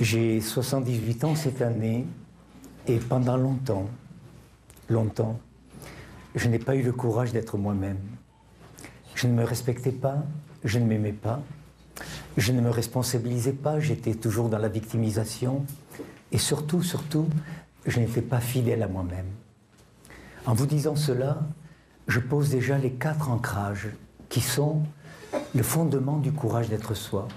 J'ai 78 ans cette année et pendant longtemps, je n'ai pas eu le courage d'être moi-même. Je ne me respectais pas, je ne m'aimais pas, je ne me responsabilisais pas, j'étais toujours dans la victimisation et surtout, je n'étais pas fidèle à moi-même. En vous disant cela, je pose déjà les 4 ancrages qui sont le fondement du courage d'être soi.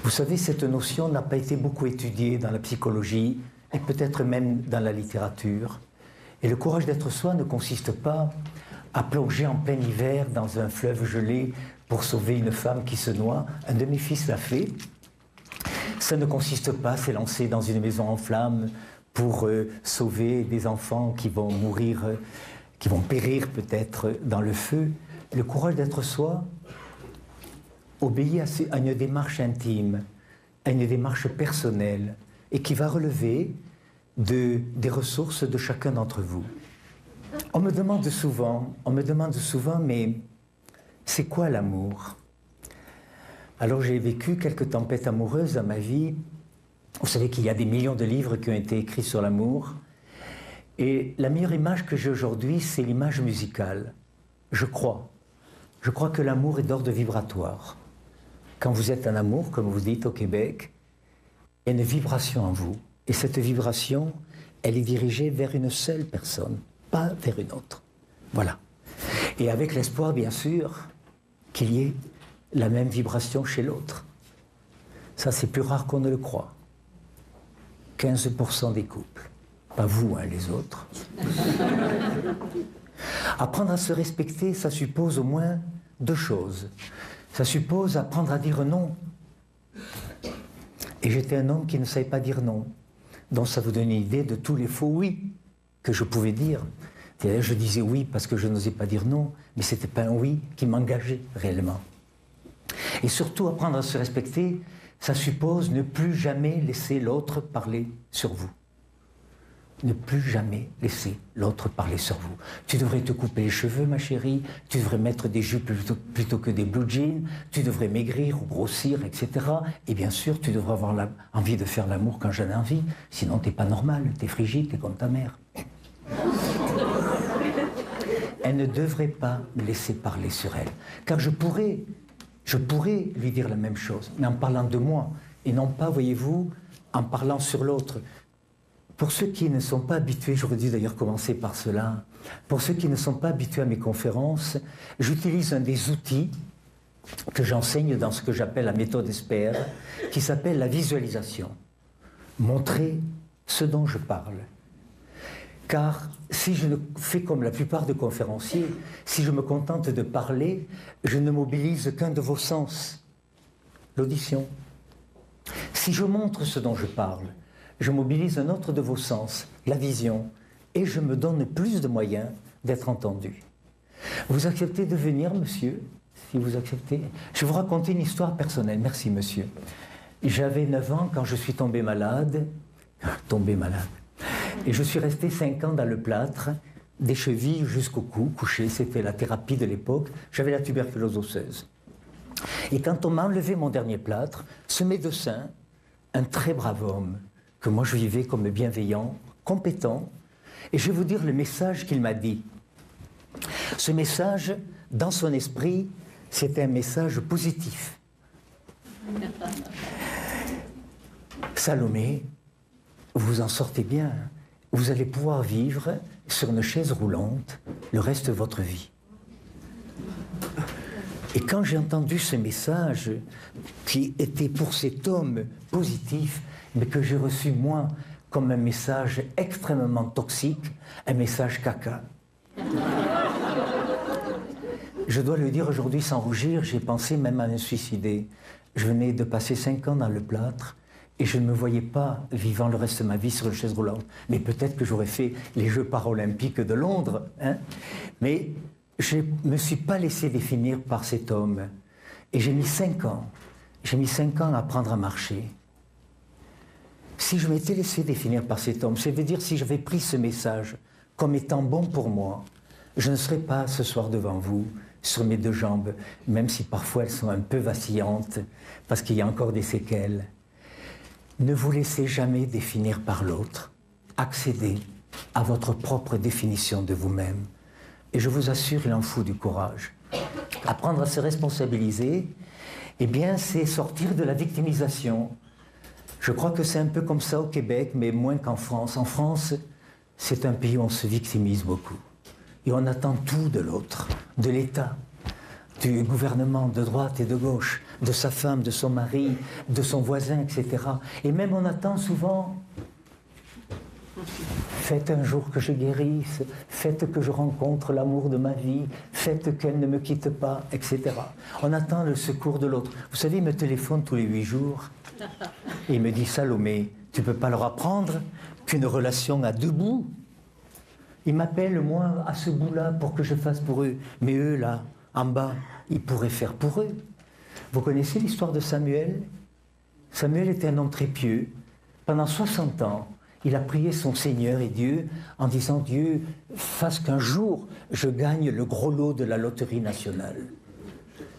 Vous savez, cette notion n'a pas été beaucoup étudiée dans la psychologie et peut-être même dans la littérature. Et le courage d'être soi ne consiste pas à plonger en plein hiver dans un fleuve gelé pour sauver une femme qui se noie. Un de mes fils l'a fait. Ça ne consiste pas à s'élancer dans une maison en flammes pour sauver des enfants qui vont mourir, qui vont périr peut-être dans le feu. Le courage d'être soi obéit à une démarche intime, à une démarche personnelle et qui va relever des ressources de chacun d'entre vous. On me demande souvent, mais c'est quoi l'amour? Alors j'ai vécu quelques tempêtes amoureuses dans ma vie. Vous savez qu'il y a des millions de livres qui ont été écrits sur l'amour. Et la meilleure image que j'ai aujourd'hui, c'est l'image musicale. Je crois que l'amour est d'ordre vibratoire. Quand vous êtes en amour, comme vous dites au Québec, il y a une vibration en vous. Et cette vibration, elle est dirigée vers une seule personne, pas vers une autre. Voilà. Et avec l'espoir, bien sûr, qu'il y ait la même vibration chez l'autre. Ça, c'est plus rare qu'on ne le croit. 15% des couples. Pas vous, hein, les autres. Apprendre à se respecter, ça suppose au moins 2 choses. Ça suppose apprendre à dire non. Et j'étais un homme qui ne savait pas dire non. Donc ça vous donne une idée de tous les faux oui que je pouvais dire. C'est-à-dire, je disais oui parce que je n'osais pas dire non, mais ce n'était pas un oui qui m'engageait réellement. Et surtout, apprendre à se respecter, ça suppose ne plus jamais laisser l'autre parler sur vous. Ne plus jamais laisser l'autre parler sur vous. Tu devrais te couper les cheveux, ma chérie, tu devrais mettre des jupes plutôt que des blue jeans, tu devrais maigrir ou grossir, etc. Et bien sûr, tu devrais avoir envie de faire l'amour quand j'en ai envie, sinon t'es pas normal, t'es frigide, t'es comme ta mère. Elle ne devrait pas me laisser parler sur elle, car je pourrais lui dire la même chose, mais en parlant de moi, et non pas, voyez-vous, en parlant sur l'autre. Pour ceux qui ne sont pas habitués, j'aurais dû d'ailleurs commencer par cela, pour ceux qui ne sont pas habitués à mes conférences, j'utilise un des outils que j'enseigne dans ce que j'appelle la méthode ESPER, qui s'appelle la visualisation. Montrer ce dont je parle. Car si je ne fais comme la plupart des conférenciers, si je me contente de parler, je ne mobilise qu'un de vos sens, l'audition. Si je montre ce dont je parle, je mobilise un autre de vos sens, la vision, et je me donne plus de moyens d'être entendu. Vous acceptez de venir, monsieur? Si vous acceptez. Je vais vous raconter une histoire personnelle. Merci, monsieur. J'avais 9 ans quand je suis tombé malade. Et je suis resté 5 ans dans le plâtre, des chevilles jusqu'au cou, couché. C'était la thérapie de l'époque. J'avais la tuberculose osseuse. Et quand on m'a enlevé mon dernier plâtre, ce médecin, un très brave homme, que moi je vivais comme bienveillant, compétent, et je vais vous dire le message qu'il m'a dit. Ce message, dans son esprit, c'était un message positif. Salomé, vous en sortez bien. Vous allez pouvoir vivre sur une chaise roulante le reste de votre vie. Et quand j'ai entendu ce message, qui était pour cet homme positif, mais que j'ai reçu moi comme un message extrêmement toxique, un message caca. Je dois le dire aujourd'hui sans rougir, j'ai pensé même à me suicider. Je venais de passer 5 ans dans le plâtre et je ne me voyais pas vivant le reste de ma vie sur une chaise roulante. Mais peut-être que j'aurais fait les Jeux paralympiques de Londres, hein. Mais je ne me suis pas laissé définir par cet homme. Et j'ai mis 5 ans. J'ai mis 5 ans à apprendre à marcher. Si je m'étais laissé définir par cet homme, ça veut dire si j'avais pris ce message comme étant bon pour moi, je ne serais pas ce soir devant vous, sur mes 2 jambes, même si parfois elles sont un peu vacillantes, parce qu'il y a encore des séquelles. Ne vous laissez jamais définir par l'autre. Accédez à votre propre définition de vous-même. Et je vous assure, il en faut du courage. Apprendre à se responsabiliser, eh bien, c'est sortir de la victimisation. Je crois que c'est un peu comme ça au Québec, mais moins qu'en France. En France, c'est un pays où on se victimise beaucoup. Et on attend tout de l'autre, de l'État, du gouvernement de droite et de gauche, de sa femme, de son mari, de son voisin, etc. Et même on attend souvent, faites un jour que je guérisse, faites que je rencontre l'amour de ma vie, faites qu'elle ne me quitte pas, etc. On attend le secours de l'autre. Vous savez, il me téléphone tous les 8 jours et il me dit, Salomé, tu ne peux pas leur apprendre qu'une relation a 2 bouts. Ils m'appellent, moi, à ce bout-là pour que je fasse pour eux. Mais eux, là, en bas, ils pourraient faire pour eux. Vous connaissez l'histoire de Samuel? Samuel était un homme très pieux. Pendant 60 ans, il a prié son Seigneur et Dieu en disant, Dieu, fasse qu'un jour, je gagne le gros lot de la loterie nationale.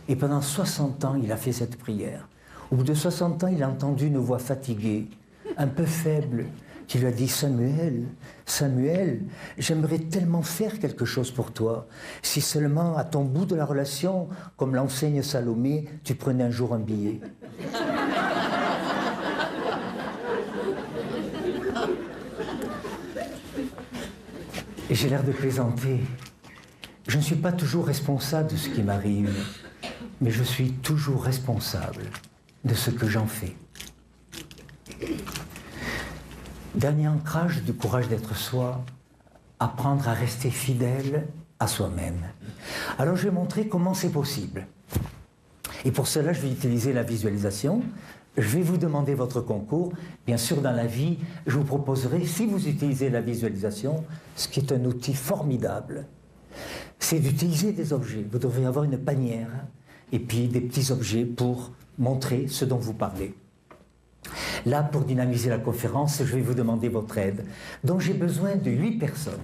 Et pendant 60 ans, il a fait cette prière. Au bout de 60 ans, il a entendu une voix fatiguée, un peu faible, qui lui a dit, Samuel, Samuel, j'aimerais tellement faire quelque chose pour toi, si seulement à ton bout de la relation, comme l'enseigne Salomé, tu prenais un jour un billet. Et j'ai l'air de plaisanter. Je ne suis pas toujours responsable de ce qui m'arrive, mais je suis toujours responsable de ce que j'en fais. Dernier ancrage du courage d'être soi, apprendre à rester fidèle à soi-même. Alors je vais montrer comment c'est possible. Et pour cela, je vais utiliser la visualisation. Je vais vous demander votre concours. Bien sûr, dans la vie, je vous proposerai, si vous utilisez la visualisation, ce qui est un outil formidable, c'est d'utiliser des objets. Vous devrez avoir une panière et puis des petits objets pour montrer ce dont vous parlez. Là, pour dynamiser la conférence, je vais vous demander votre aide. Donc, j'ai besoin de 8 personnes.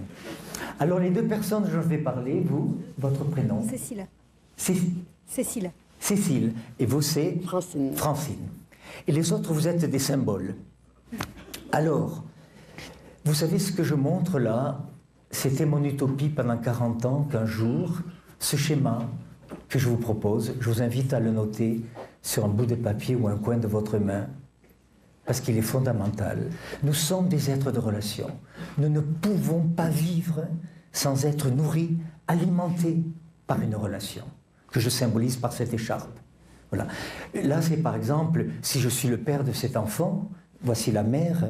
Alors, les 2 personnes dont je vais parler, vous, votre prénom? Cécile. Cécile. Cécile. Et vous, c'est? Francine. Francine. Et les autres, vous êtes des symboles. Alors, vous savez ce que je montre là? C'était mon utopie pendant 40 ans, qu'un jour, ce schéma que je vous propose, je vous invite à le noter sur un bout de papier ou un coin de votre main, parce qu'il est fondamental. Nous sommes des êtres de relation. Nous ne pouvons pas vivre sans être nourris, alimentés par une relation, que je symbolise par cette écharpe. Voilà. Là, c'est par exemple, si je suis le père de cet enfant, voici la mère,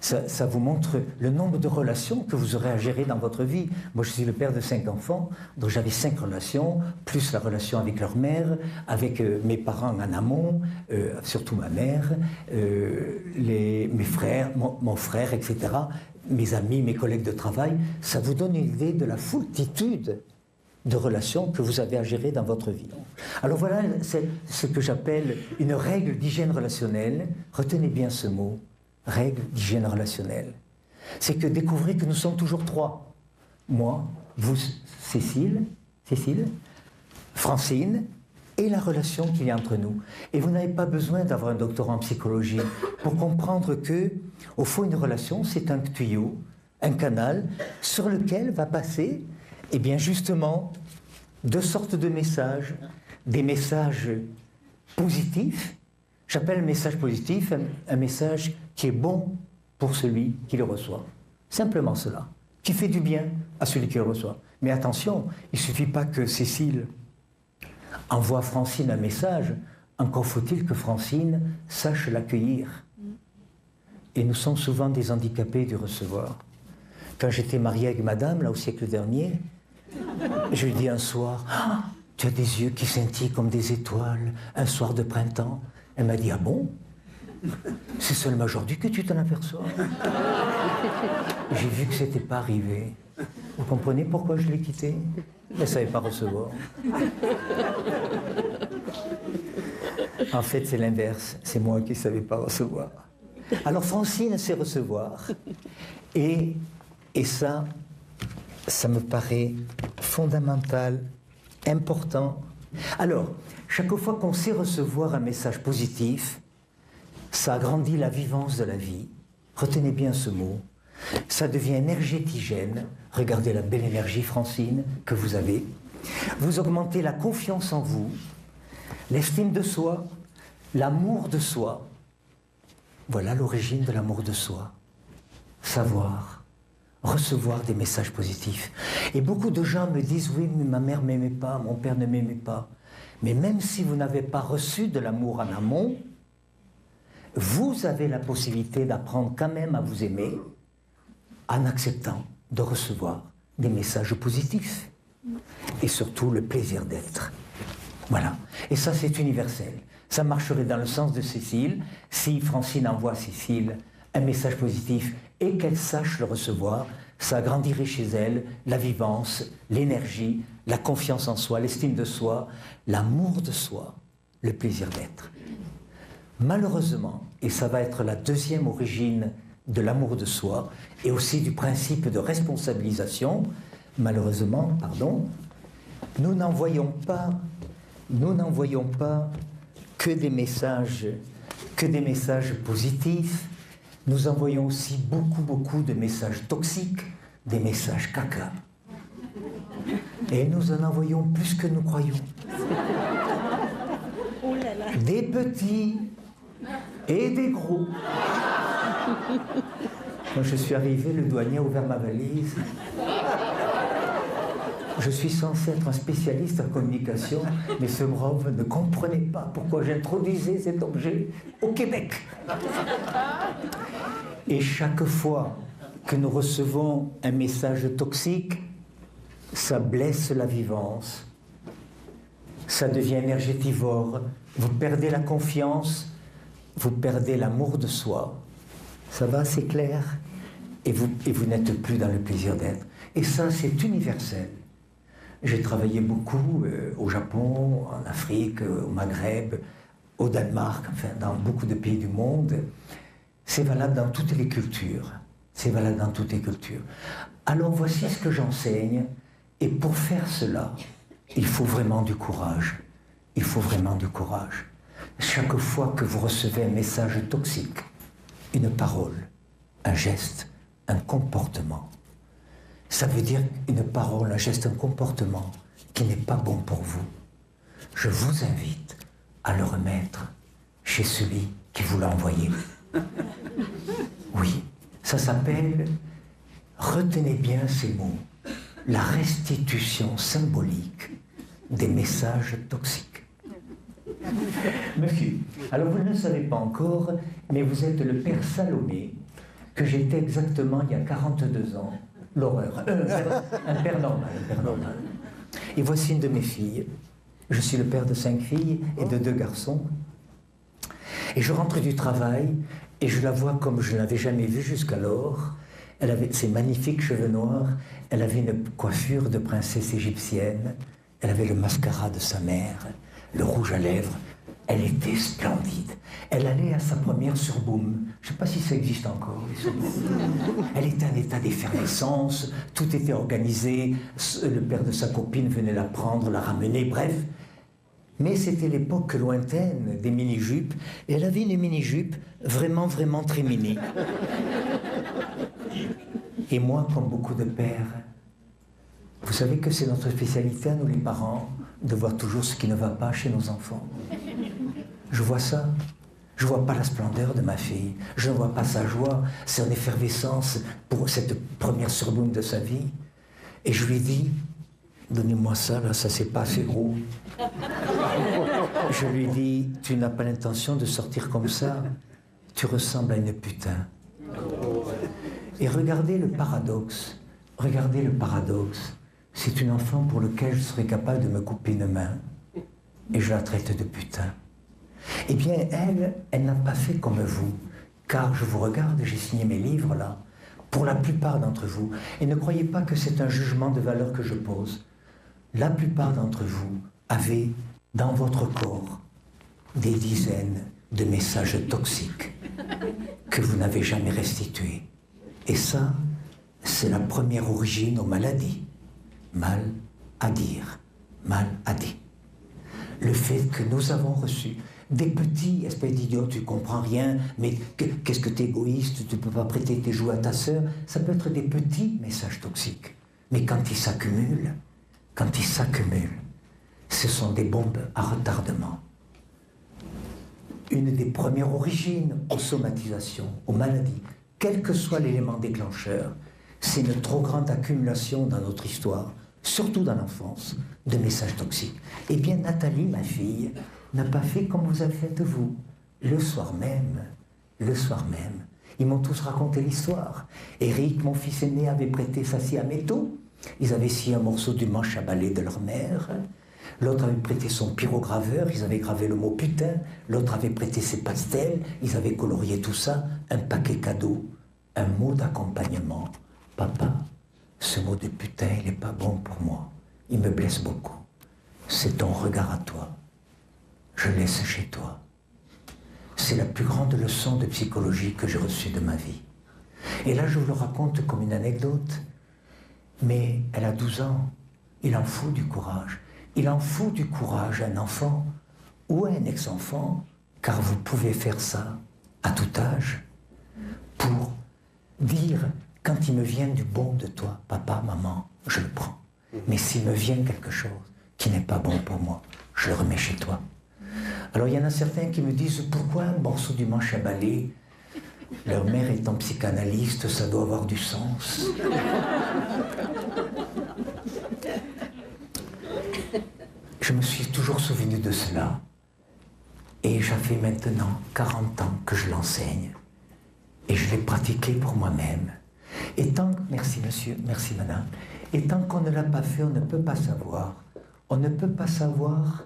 ça vous montre le nombre de relations que vous aurez à gérer dans votre vie. Moi, je suis le père de 5 enfants, donc j'avais 5 relations, plus la relation avec leur mère, avec mes parents en amont, surtout ma mère, mes frères, mon frère, etc., mes amis, mes collègues de travail. Ça vous donne une idée de la foultitude de relations que vous avez à gérer dans votre vie. Alors voilà, c'est ce que j'appelle une règle d'hygiène relationnelle. Retenez bien ce mot, règle d'hygiène relationnelle. C'est que découvrez que nous sommes toujours 3. Moi, vous, Cécile, Francine, et la relation qu'il y a entre nous. Et vous n'avez pas besoin d'avoir un doctorat en psychologie pour comprendre que, au fond, une relation, c'est un tuyau, un canal sur lequel va passer, eh bien justement, 2 sortes de messages. Des messages positifs. J'appelle un message positif un message qui est bon pour celui qui le reçoit. Simplement cela. Qui fait du bien à celui qui le reçoit. Mais attention, il ne suffit pas que Cécile envoie à Francine un message. Encore faut-il que Francine sache l'accueillir. Et nous sommes souvent des handicapés du recevoir. Quand j'étais marié avec madame, là au siècle dernier, je lui dis un soir, ah, tu as des yeux qui scintillent comme des étoiles, un soir de printemps. Elle m'a dit, ah bon? C'est seulement aujourd'hui que tu t'en aperçois. J'ai vu que ce n'était pas arrivé. Vous comprenez pourquoi je l'ai quitté? Elle ne savait pas recevoir. En fait, c'est l'inverse. C'est moi qui ne savais pas recevoir. Alors Francine sait recevoir. Et ça me paraît fondamental, important. Alors, chaque fois qu'on sait recevoir un message positif, ça agrandit la vivance de la vie. Retenez bien ce mot. Ça devient énergétigène. Regardez la belle énergie, Francine, que vous avez. Vous augmentez la confiance en vous, l'estime de soi, l'amour de soi. Voilà l'origine de l'amour de soi. Savoir, recevoir des messages positifs. Et beaucoup de gens me disent, oui, mais ma mère ne m'aimait pas, mon père ne m'aimait pas. Mais même si vous n'avez pas reçu de l'amour en amont, vous avez la possibilité d'apprendre quand même à vous aimer en acceptant de recevoir des messages positifs. Et surtout le plaisir d'être. Voilà. Et ça, c'est universel. Ça marcherait dans le sens de Cécile, si Francine envoie à Cécile un message positif et qu'elle sache le recevoir, ça agrandirait chez elle la vivance, l'énergie, la confiance en soi, l'estime de soi, l'amour de soi, le plaisir d'être. Malheureusement, et ça va être la deuxième origine de l'amour de soi et aussi du principe de responsabilisation, malheureusement, nous n'envoyons pas que des messages positifs, nous envoyons aussi beaucoup de messages toxiques, des messages caca. Et nous en envoyons plus que nous croyons. Des petits et des gros. Quand je suis arrivé, le douanier a ouvert ma valise. Je suis censé être un spécialiste en communication, mais ce brave ne comprenait pas pourquoi j'introduisais cet objet au Québec. Et chaque fois que nous recevons un message toxique, ça blesse la vivance, ça devient énergétivore, vous perdez la confiance, vous perdez l'amour de soi. Ça va, c'est clair? Et vous n'êtes plus dans le plaisir d'être. Et ça, c'est universel. J'ai travaillé beaucoup au Japon, en Afrique, au Maghreb, au Danemark, enfin dans beaucoup de pays du monde. C'est valable dans toutes les cultures. C'est valable dans toutes les cultures. Alors voici ce que j'enseigne. Et pour faire cela, il faut vraiment du courage. Il faut vraiment du courage. Chaque fois que vous recevez un message toxique, une parole, un geste, un comportement, ça veut dire une parole, un geste, un comportement qui n'est pas bon pour vous. Je vous invite à le remettre chez celui qui vous l'a envoyé. Oui, ça s'appelle, retenez bien ces mots, la restitution symbolique des messages toxiques. Monsieur, alors vous ne le savez pas encore, mais vous êtes le père Salomé, que j'étais exactement il y a 42 ans. L'horreur. Un père normal, un père normal. Et voici une de mes filles. Je suis le père de 5 filles et de 2 garçons. Et je rentre du travail et je la vois comme je ne l'avais jamais vue jusqu'alors. Elle avait ses magnifiques cheveux noirs, elle avait une coiffure de princesse égyptienne, elle avait le mascara de sa mère, le rouge à lèvres. Elle était splendide. Elle allait à sa première surboom. Je ne sais pas si ça existe encore, les surboom. Elle était en état d'effervescence, tout était organisé, le père de sa copine venait la prendre, la ramener, bref. Mais c'était l'époque lointaine des mini-jupes, et elle avait une mini-jupe vraiment très mini. Et moi, comme beaucoup de pères, vous savez que c'est notre spécialité à nous les parents, de voir toujours ce qui ne va pas chez nos enfants. Je vois ça. Je ne vois pas la splendeur de ma fille. Je ne vois pas sa joie, son effervescence pour cette première surboom de sa vie. Et je lui dis, donnez-moi ça, là, ça c'est pas assez gros. Je lui dis, tu n'as pas l'intention de sortir comme ça. Tu ressembles à une putain. Et regardez le paradoxe. Regardez le paradoxe. C'est une enfant pour laquelle je serais capable de me couper une main. Et je la traite de putain. Eh bien, elle n'a pas fait comme vous, car je vous regarde, j'ai signé mes livres là, pour la plupart d'entre vous, et ne croyez pas que c'est un jugement de valeur que je pose. La plupart d'entre vous avez dans votre corps des dizaines de messages toxiques que vous n'avez jamais restitués. Et ça, c'est la première origine aux maladies. Mal à dire, mal à dit. Le fait que nous avons reçu des petits, espèce d'idiot, tu comprends rien, mais qu'est-ce que tu es égoïste, tu ne peux pas prêter tes jouets à ta sœur. Ça peut être des petits messages toxiques. Mais quand ils s'accumulent, ce sont des bombes à retardement. Une des premières origines aux somatisations, aux maladies, quel que soit l'élément déclencheur, c'est une trop grande accumulation dans notre histoire, surtout dans l'enfance, de messages toxiques. Eh bien, Nathalie, ma fille, n'a pas fait comme vous avez fait vous. Le soir même, ils m'ont tous raconté l'histoire. Eric, mon fils aîné, avait prêté sa scie à métaux. Ils avaient scié un morceau du manche à balai de leur mère. L'autre avait prêté son pyrograveur, ils avaient gravé le mot putain. L'autre avait prêté ses pastels, ils avaient colorié tout ça. Un paquet cadeau, un mot d'accompagnement. Papa, ce mot de putain, il n'est pas bon pour moi. Il me blesse beaucoup. C'est ton regard à toi. Je laisse chez toi. C'est la plus grande leçon de psychologie que j'ai reçue de ma vie. Et là, je vous le raconte comme une anecdote. Mais elle a 12 ans. Il en faut du courage. Il en faut du courage à un enfant ou à un ex-enfant, car vous pouvez faire ça à tout âge pour dire, quand il me vient du bon de toi, papa, maman, je le prends. Mais s'il me vient quelque chose qui n'est pas bon pour moi, je le remets chez toi. Alors il y en a certains qui me disent, pourquoi un morceau du manche à balai? Leur mère étant psychanalyste, ça doit avoir du sens. Je me suis toujours souvenu de cela. Et ça fait maintenant 40 ans que je l'enseigne. Et je l'ai pratiqué pour moi-même. Et tant que, merci monsieur, merci madame, et tant qu'on ne l'a pas fait, on ne peut pas savoir. On ne peut pas savoir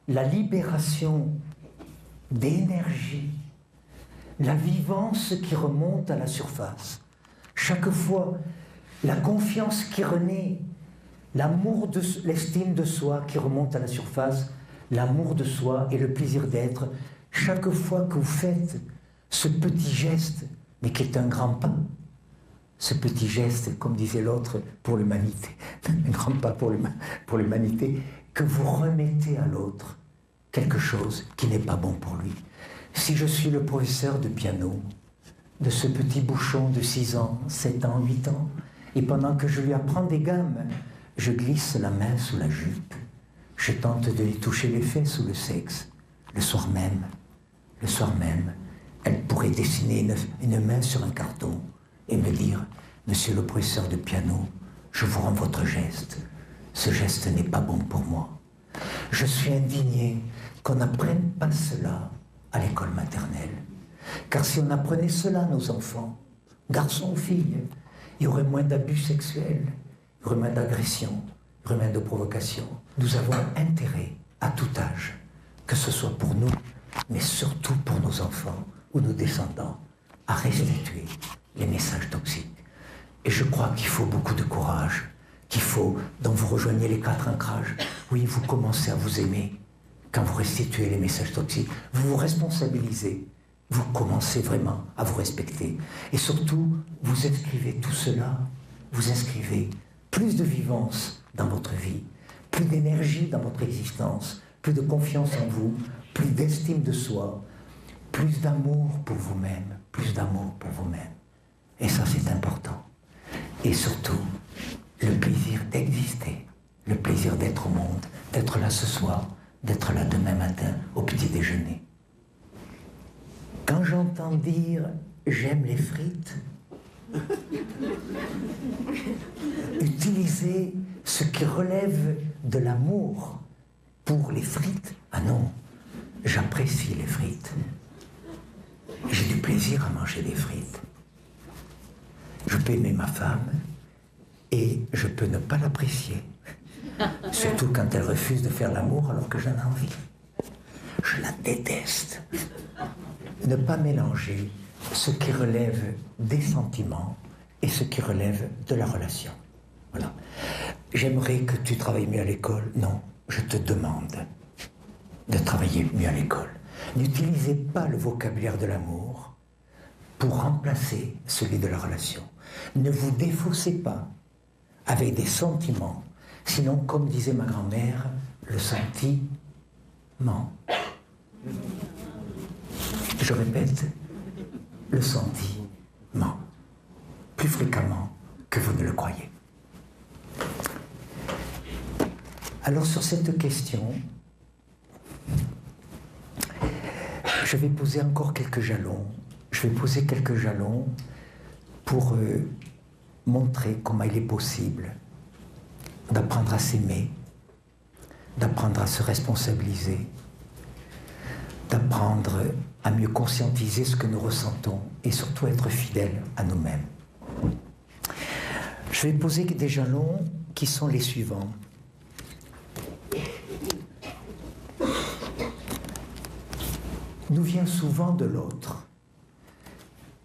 la libération d'énergie, la vivance qui remonte à la surface. Chaque fois, la confiance qui renaît, l'amour, l'estime de soi qui remonte à la surface, l'amour de soi et le plaisir d'être. Chaque fois que vous faites ce petit geste, mais qui est un grand pas, ce petit geste, comme disait l'autre, pour l'humanité, un grand pas pour l'humanité, que vous remettez à l'autre quelque chose qui n'est pas bon pour lui. Si je suis le professeur de piano de ce petit bouchon de 6 ans, 7 ans, 8 ans, et pendant que je lui apprends des gammes, je glisse la main sous la jupe, je tente de lui toucher les fesses ou le sexe. Le soir même, elle pourrait dessiner une main sur un carton et me dire, monsieur le professeur de piano, je vous rends votre geste. Ce geste n'est pas bon pour moi. Je suis indigné qu'on n'apprenne pas cela à l'école maternelle. Car si on apprenait cela à nos enfants, garçons ou filles, il y aurait moins d'abus sexuels, il y aurait moins d'agressions, il y aurait moins de provocations. Nous avons intérêt, à tout âge, que ce soit pour nous, mais surtout pour nos enfants ou nos descendants, à restituer les messages toxiques. Et je crois qu'il faut beaucoup de courage, qu'il faut, dont vous rejoignez les 4 ancrages, oui, vous commencez à vous aimer. Quand vous restituez les messages toxiques, vous vous responsabilisez, vous commencez vraiment à vous respecter. Et surtout, vous inscrivez tout cela, vous inscrivez plus de vivance dans votre vie, plus d'énergie dans votre existence, plus de confiance en vous, plus d'estime de soi, plus d'amour pour vous-même, plus d'amour pour vous-même. Et ça, c'est important. Et surtout, le plaisir d'exister, le plaisir d'être au monde, d'être là ce soir, d'être là demain matin au petit déjeuner. Quand j'entends dire « j'aime les frites », utiliser ce qui relève de l'amour pour les frites, ah non, j'apprécie les frites. J'ai du plaisir à manger des frites. Je peux aimer ma femme et je peux ne pas l'apprécier. Surtout quand elle refuse de faire l'amour alors que j'en ai envie. Je la déteste. Ne pas mélanger ce qui relève des sentiments et ce qui relève de la relation. Voilà. J'aimerais que tu travailles mieux à l'école. Non, je te demande de travailler mieux à l'école. N'utilisez pas le vocabulaire de l'amour pour remplacer celui de la relation. Ne vous défaussez pas avec des sentiments. Sinon, comme disait ma grand-mère, le sentiment Je répète, le sentiment, plus fréquemment que vous ne le croyez. Alors sur cette question, je vais poser encore quelques jalons. Je vais poser quelques jalons pour montrer comment il est possible d'apprendre à s'aimer, d'apprendre à se responsabiliser, d'apprendre à mieux conscientiser ce que nous ressentons et surtout être fidèles à nous-mêmes. Je vais poser des jalons qui sont les suivants. Nous vient souvent de l'autre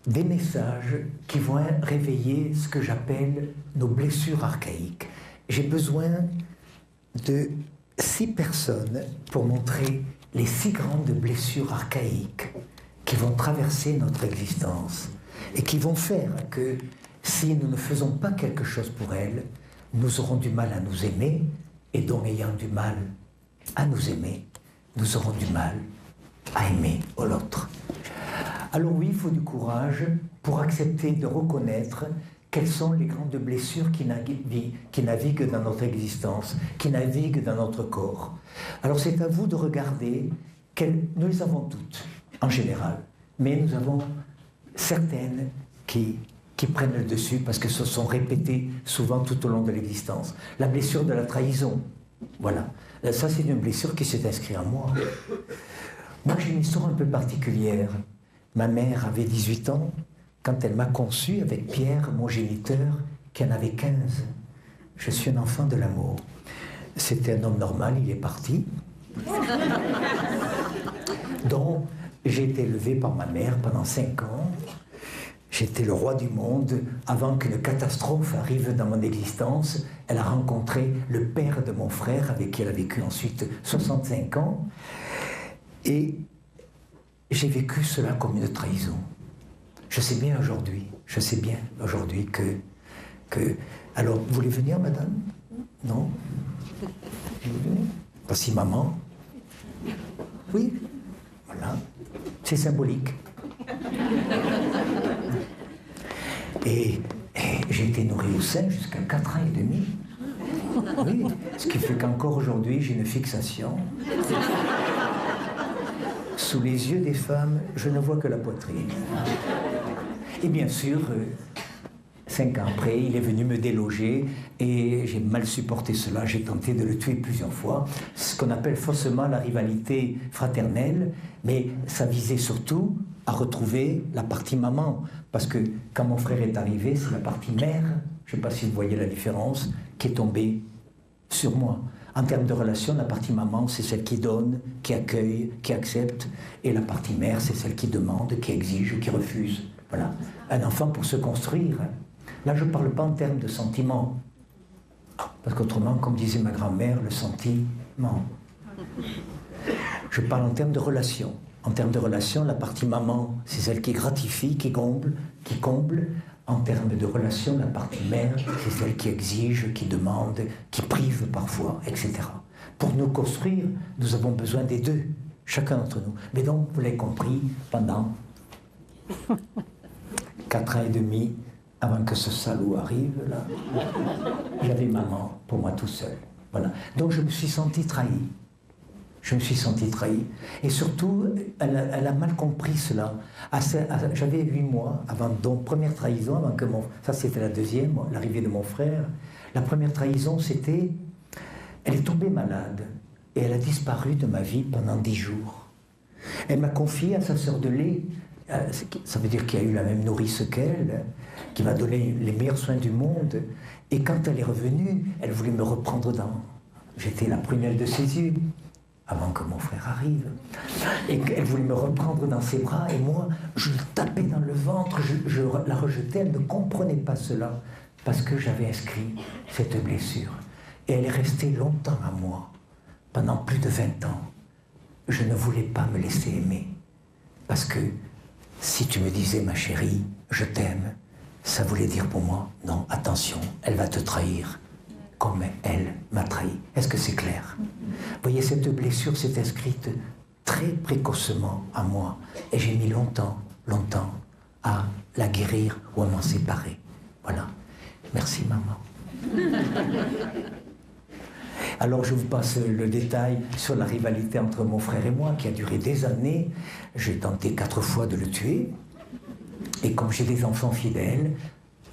des messages qui vont réveiller ce que j'appelle nos blessures archaïques. J'ai besoin de 6 personnes pour montrer les 6 grandes blessures archaïques qui vont traverser notre existence et qui vont faire que si nous ne faisons pas quelque chose pour elles, nous aurons du mal à nous aimer et donc ayant du mal à nous aimer, nous aurons du mal à aimer l'autre. Alors oui, il faut du courage pour accepter de reconnaître quelles sont les grandes blessures qui naviguent dans notre existence, qui naviguent dans notre corps. Alors c'est à vous de regarder, nous les avons toutes, en général, mais nous avons certaines qui prennent le dessus parce que se sont répétées souvent tout au long de l'existence. La blessure de la trahison, voilà. Ça, c'est une blessure qui s'est inscrite en moi. Moi, j'ai une histoire un peu particulière. Ma mère avait 18 ans quand elle m'a conçu avec Pierre, mon géniteur, qui en avait 15. Je suis un enfant de l'amour. C'était un homme normal, il est parti. Donc, j'ai été élevé par ma mère pendant 5 ans. J'étais le roi du monde avant qu'une catastrophe arrive dans mon existence. Elle a rencontré le père de mon frère avec qui elle a vécu ensuite 65 ans. Et j'ai vécu cela comme une trahison. Je sais bien aujourd'hui que... Alors, vous voulez venir, madame? Non? Voici maman. Oui? Voilà. C'est symbolique. Et j'ai été nourri au sein jusqu'à 4 ans et demi. Oui, ce qui fait qu'encore aujourd'hui, j'ai une fixation. Sous les yeux des femmes, je ne vois que la poitrine. Et bien sûr, 5 ans après, il est venu me déloger et j'ai mal supporté cela. J'ai tenté de le tuer plusieurs fois. Ce qu'on appelle faussement la rivalité fraternelle, mais ça visait surtout à retrouver la partie maman. Parce que quand mon frère est arrivé, c'est la partie mère, je ne sais pas si vous voyez la différence, qui est tombée sur moi. En termes de relation, la partie maman, c'est celle qui donne, qui accueille, qui accepte. Et la partie mère, c'est celle qui demande, qui exige, qui refuse. Voilà. Un enfant pour se construire. Là, je ne parle pas en termes de sentiment. Parce qu'autrement, comme disait ma grand-mère, le sentiment. Je parle en termes de relation. En termes de relation, la partie maman, c'est celle qui gratifie, qui comble. En termes de relation, la partie mère, c'est celle qui exige, qui demande, qui prive parfois, etc. Pour nous construire, nous avons besoin des deux, chacun d'entre nous. Mais donc, vous l'avez compris, pendant 4 ans et demi, avant que ce salaud arrive, là, j'avais maman pour moi tout seul. Voilà. Donc je me suis senti trahi. Et surtout, elle a mal compris cela. J'avais 8 mois avant, donc première trahison, avant que ça c'était la deuxième, l'arrivée de mon frère. La première trahison, c'était, elle est tombée malade et elle a disparu de ma vie pendant 10 jours. Elle m'a confié à sa sœur de lait, ça veut dire qu'il y a eu la même nourrice qu'elle, qui m'a donné les meilleurs soins du monde. Et quand elle est revenue, elle voulait me reprendre dans... J'étais la prunelle de ses yeux, avant que mon frère arrive. Et elle voulait me reprendre dans ses bras, et moi, je le tapais dans le ventre, je la rejetais, elle ne comprenait pas cela, parce que j'avais inscrit cette blessure. Et elle est restée longtemps à moi, pendant plus de 20 ans. Je ne voulais pas me laisser aimer, parce que si tu me disais, ma chérie, je t'aime, ça voulait dire pour moi, non, attention, elle va te trahir, comme elle m'a trahi. Est-ce que c'est clair? Vous voyez, cette blessure s'est inscrite très précocement à moi. Et j'ai mis longtemps à la guérir ou à m'en séparer. Voilà. Merci, maman. Alors je vous passe le détail sur la rivalité entre mon frère et moi qui a duré des années. J'ai tenté 4 fois de le tuer. Et comme j'ai des enfants fidèles,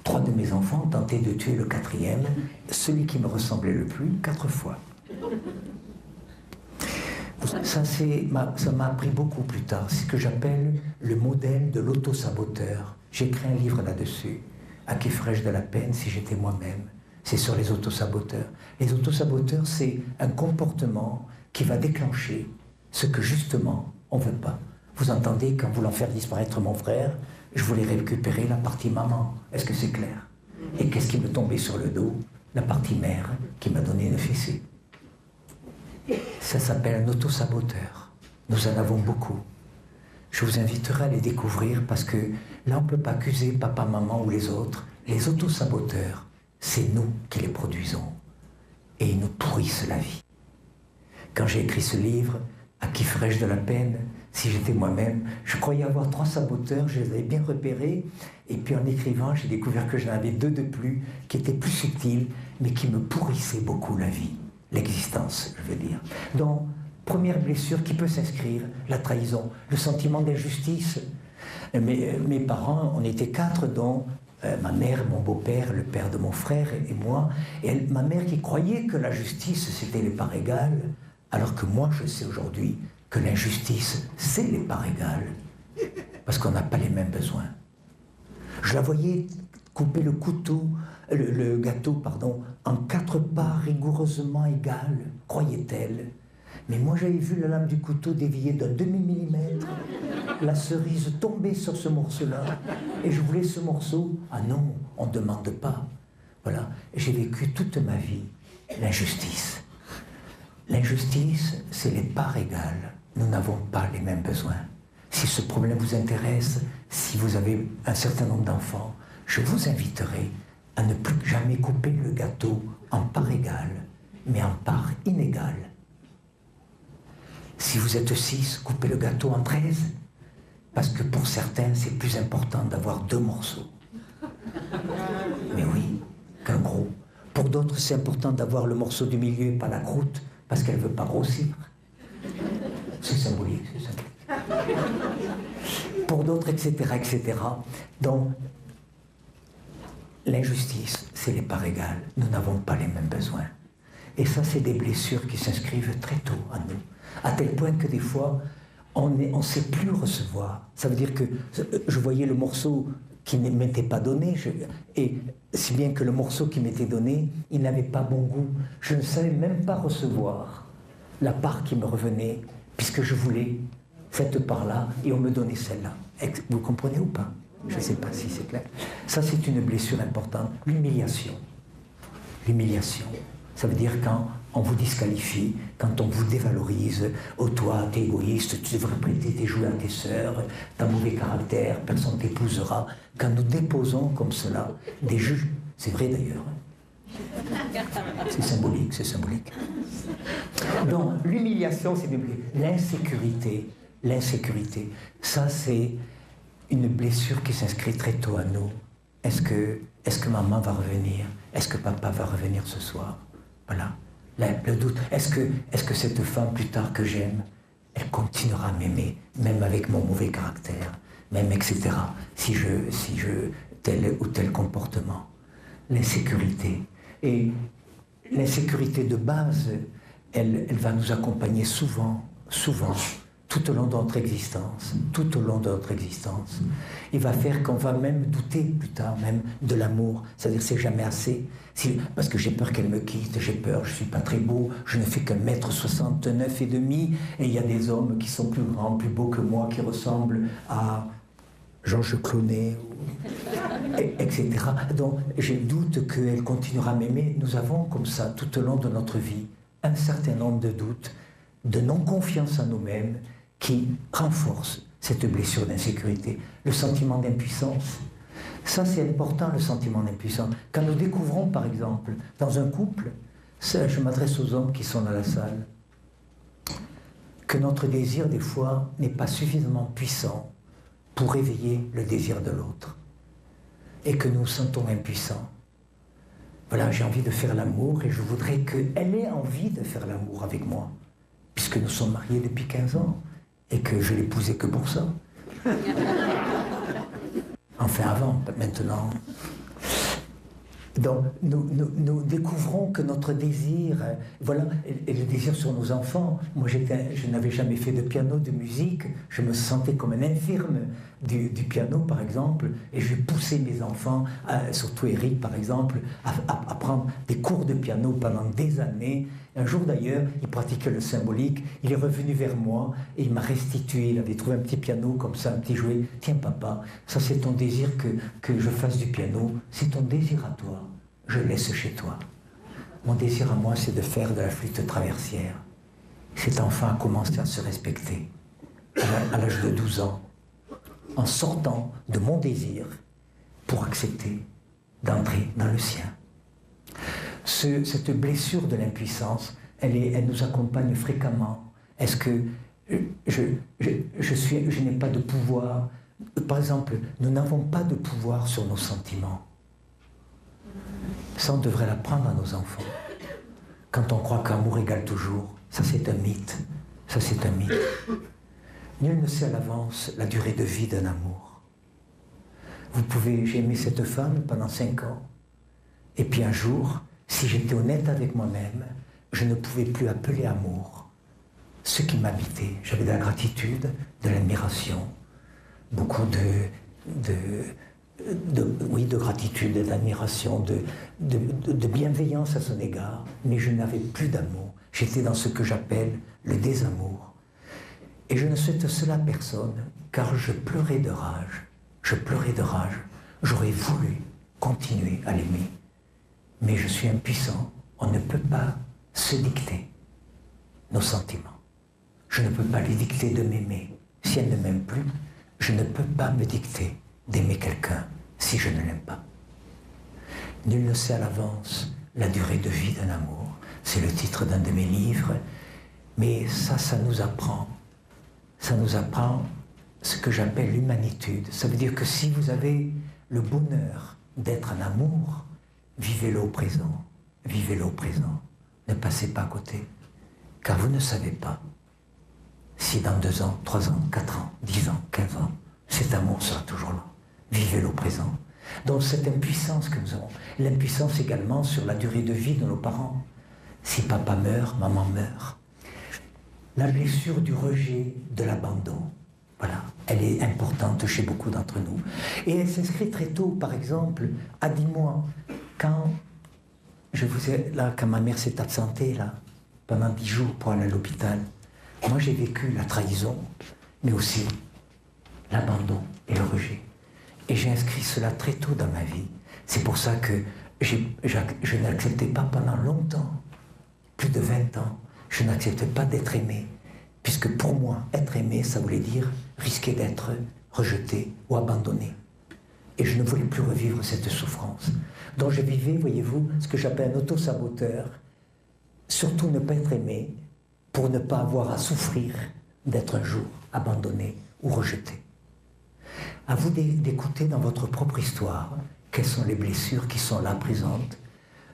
3 de mes enfants ont tenté de tuer le 4e, celui qui me ressemblait le plus, 4 fois. Ça m'a appris beaucoup plus tard, c'est ce que j'appelle le modèle de l'autosaboteur. J'ai écrit un livre là-dessus, À qui ferais-je de la peine si j'étais moi-même. C'est sur les autosaboteurs. Les autosaboteurs, c'est un comportement qui va déclencher ce que justement on ne veut pas. Vous entendez, qu'en voulant faire disparaître mon frère, je voulais récupérer la partie maman. Est-ce que c'est clair? Et qu'est-ce qui me tombait sur le dos? La partie mère qui m'a donné une fessée. Ça s'appelle un autosaboteur. Nous en avons beaucoup. Je vous inviterai à les découvrir parce que là, on ne peut pas accuser papa, maman ou les autres. Les autosaboteurs, c'est nous qui les produisons. Et ils nous pourrissent la vie. Quand j'ai écrit ce livre, À qui ferais-je de la peine si j'étais moi-même, je croyais avoir 3 saboteurs, je les avais bien repérés. Et puis en écrivant, j'ai découvert que j'en avais 2 de plus, qui étaient plus subtils, mais qui me pourrissaient beaucoup la vie. L'existence, je veux dire. Donc, première blessure qui peut s'inscrire, la trahison, le sentiment d'injustice. Mes parents, on était 4, dont ma mère, mon beau-père, le père de mon frère et moi. Et ma mère qui croyait que la justice, c'était les parts égales, alors que moi, je sais aujourd'hui que l'injustice, c'est les parts égales, parce qu'on n'a pas les mêmes besoins. Je la voyais couper le gâteau, en 4 parts rigoureusement égales, croyait-elle. Mais moi, j'avais vu la lame du couteau déviée d'un demi-millimètre, la cerise tomber sur ce morceau-là, et je voulais ce morceau. Ah non, on ne demande pas. Voilà, j'ai vécu toute ma vie l'injustice. L'injustice, c'est les parts égales. Nous n'avons pas les mêmes besoins. Si ce problème vous intéresse, si vous avez un certain nombre d'enfants, je vous inviterai à ne plus jamais couper le gâteau en parts égales, mais en parts inégales. Si vous êtes 6, coupez le gâteau en 13, parce que pour certains, c'est plus important d'avoir 2 morceaux. Mais oui, qu'un gros. Pour d'autres, c'est important d'avoir le morceau du milieu et pas la croûte, parce qu'elle ne veut pas grossir. C'est symbolique, c'est symbolique. Pour d'autres, etc., etc. Donc, l'injustice, c'est les parts égales. Nous n'avons pas les mêmes besoins. Et ça, c'est des blessures qui s'inscrivent très tôt en nous. À tel point que des fois, on ne sait plus recevoir. Ça veut dire que je voyais le morceau qui ne m'était pas donné, et si bien que le morceau qui m'était donné, il n'avait pas bon goût. Je ne savais même pas recevoir la part qui me revenait, puisque je voulais cette part-là, et on me donnait celle-là. Vous comprenez ou pas? Je ne sais pas si c'est clair. Ça, c'est une blessure importante. L'humiliation. L'humiliation. Ça veut dire quand on vous disqualifie, quand on vous dévalorise. Oh toi, t'es égoïste, tu devrais prêter tes jouets à tes sœurs, t'as mauvais caractère, personne ne t'épousera. Quand nous déposons comme cela des juges, c'est vrai d'ailleurs. C'est symbolique, c'est symbolique. Donc l'humiliation, c'est l'insécurité. L'insécurité, ça c'est une blessure qui s'inscrit très tôt à nous. Est-ce que maman va revenir? Est-ce que papa va revenir ce soir? Voilà, le doute. Est-ce que cette femme, plus tard que j'aime, elle continuera à m'aimer, même avec mon mauvais caractère, même etc. Si je tel ou tel comportement. L'insécurité. Et l'insécurité de base, elle va nous accompagner souvent, tout au long de notre existence, il va faire qu'on va même douter plus tard, même de l'amour, c'est-à-dire c'est jamais assez, parce que j'ai peur qu'elle me quitte, j'ai peur, je suis pas très beau, je ne fais que 1m69 et demi, et il y a des hommes qui sont plus grands, plus beaux que moi, qui ressemblent à Georges Clooney, etc. Donc je doute qu'elle continuera à m'aimer. Nous avons comme ça, tout au long de notre vie, un certain nombre de doutes, de non-confiance en nous-mêmes, qui renforce cette blessure d'insécurité, le sentiment d'impuissance. Ça, c'est important, le sentiment d'impuissance. Quand nous découvrons, par exemple, dans un couple, ça, je m'adresse aux hommes qui sont dans la salle, que notre désir, des fois, n'est pas suffisamment puissant pour réveiller le désir de l'autre, et que nous nous sentons impuissants. Voilà, j'ai envie de faire l'amour, et je voudrais qu'elle ait envie de faire l'amour avec moi, puisque nous sommes mariés depuis 15 ans, et que je l'épousais que pour ça. Enfin avant, maintenant. Donc nous découvrons que notre désir, voilà, et le désir sur nos enfants. Moi je n'avais jamais fait de piano, de musique, je me sentais comme un infirme du piano par exemple, et je poussais mes enfants, surtout Eric par exemple, à prendre des cours de piano pendant des années. Un jour d'ailleurs, il pratiquait le symbolique, il est revenu vers moi et il m'a restitué, il avait trouvé un petit piano comme ça, un petit jouet. Tiens papa, ça c'est ton désir que je fasse du piano, c'est ton désir à toi, je laisse chez toi. Mon désir à moi c'est de faire de la flûte traversière. Cet enfant a commencé à se respecter à l'âge de 12 ans, en sortant de mon désir pour accepter d'entrer dans le sien. Cette blessure de l'impuissance, elle nous accompagne fréquemment. Est-ce que je n'ai pas de pouvoir? Par exemple, nous n'avons pas de pouvoir sur nos sentiments. Ça, on devrait l'apprendre à nos enfants. Quand on croit qu'amour égale toujours, ça c'est un mythe. Ça c'est un mythe. Nul ne sait à l'avance la durée de vie d'un amour. J'ai aimé cette femme pendant 5 ans, et puis un jour, si j'étais honnête avec moi-même, je ne pouvais plus appeler amour ce qui m'habitait. J'avais de la gratitude, de l'admiration, beaucoup de gratitude, d'admiration, de bienveillance à son égard, mais je n'avais plus d'amour. J'étais dans ce que j'appelle le désamour. Et je ne souhaite cela à personne, car je pleurais de rage. Je pleurais de rage. J'aurais voulu continuer à l'aimer. Mais je suis impuissant, on ne peut pas se dicter nos sentiments. Je ne peux pas lui dicter de m'aimer si elle ne m'aime plus. Je ne peux pas me dicter d'aimer quelqu'un si je ne l'aime pas. Nul ne sait à l'avance la durée de vie d'un amour. C'est le titre d'un de mes livres. Mais ça nous apprend. Ça nous apprend ce que j'appelle l'humanitude. Ça veut dire que si vous avez le bonheur d'être en amour, vivez-le au présent, vivez-le au présent. Ne passez pas à côté, car vous ne savez pas si dans 2 ans, 3 ans, 4 ans, 10 ans, 15 ans, cet amour sera toujours là. Vivez-le au présent. Donc cette impuissance que nous avons, l'impuissance également sur la durée de vie de nos parents. Si papa meurt, maman meurt. La blessure du rejet, de l'abandon, voilà, elle est importante chez beaucoup d'entre nous. Et elle s'inscrit très tôt, par exemple, à 10 mois. Quand ma mère s'est absentée, là, pendant 10 jours pour aller à l'hôpital, moi j'ai vécu la trahison, mais aussi l'abandon et le rejet. Et j'ai inscrit cela très tôt dans ma vie. C'est pour ça que je n'acceptais pas pendant longtemps, plus de 20 ans, je n'acceptais pas d'être aimé. Puisque pour moi, être aimé, ça voulait dire risquer d'être rejeté ou abandonné. Et je ne voulais plus revivre cette souffrance. Donc je vivais, voyez-vous, ce que j'appelle un auto-saboteur. Surtout ne pas être aimé pour ne pas avoir à souffrir d'être un jour abandonné ou rejeté. À vous d'écouter dans votre propre histoire quelles sont les blessures qui sont là présentes.